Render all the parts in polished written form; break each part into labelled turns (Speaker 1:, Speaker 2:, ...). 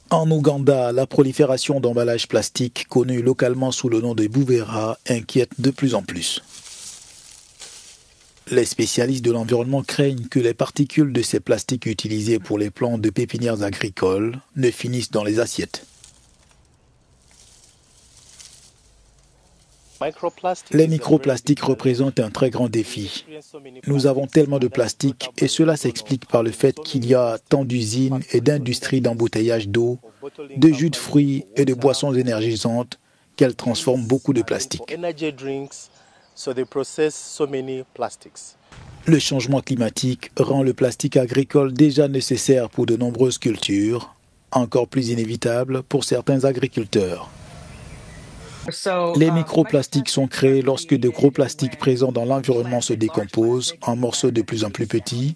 Speaker 1: En Ouganda, la prolifération d'emballages plastiques, connus localement sous le nom de Bouvera, inquiète de plus en plus. Les spécialistes de l'environnement craignent que les particules de ces plastiques utilisés pour les plants de pépinières agricoles ne finissent dans les assiettes. Les microplastiques représentent un très grand défi. Nous avons tellement de plastique et cela s'explique par le fait qu'il y a tant d'usines et d'industries d'embouteillage d'eau, de jus de fruits et de boissons énergisantes qu'elles transforment beaucoup de plastique. Le changement climatique rend le plastique agricole déjà nécessaire pour de nombreuses cultures, encore plus inévitable pour certains agriculteurs. Les microplastiques sont créés lorsque de gros plastiques présents dans l'environnement se décomposent en morceaux de plus en plus petits.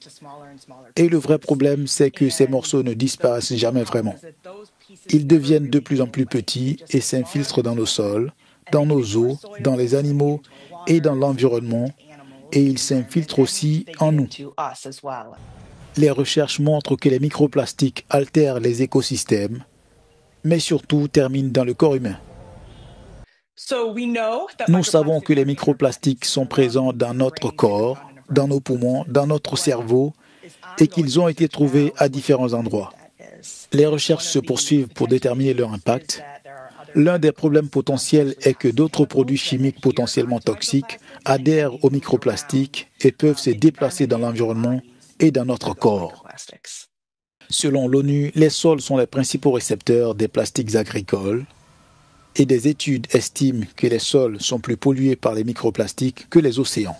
Speaker 1: Et le vrai problème, c'est que ces morceaux ne disparaissent jamais vraiment. Ils deviennent de plus en plus petits et s'infiltrent dans nos sols, dans nos eaux, dans les animaux et dans l'environnement. Et ils s'infiltrent aussi en nous. Les recherches montrent que les microplastiques altèrent les écosystèmes, mais surtout terminent dans le corps humain. Nous savons que les microplastiques sont présents dans notre corps, dans nos poumons, dans notre cerveau et qu'ils ont été trouvés à différents endroits. Les recherches se poursuivent pour déterminer leur impact. L'un des problèmes potentiels est que d'autres produits chimiques potentiellement toxiques adhèrent aux microplastiques et peuvent se déplacer dans l'environnement et dans notre corps. Selon l'ONU, les sols sont les principaux récepteurs des plastiques agricoles. Et des études estiment que les sols sont plus pollués par les microplastiques que les océans.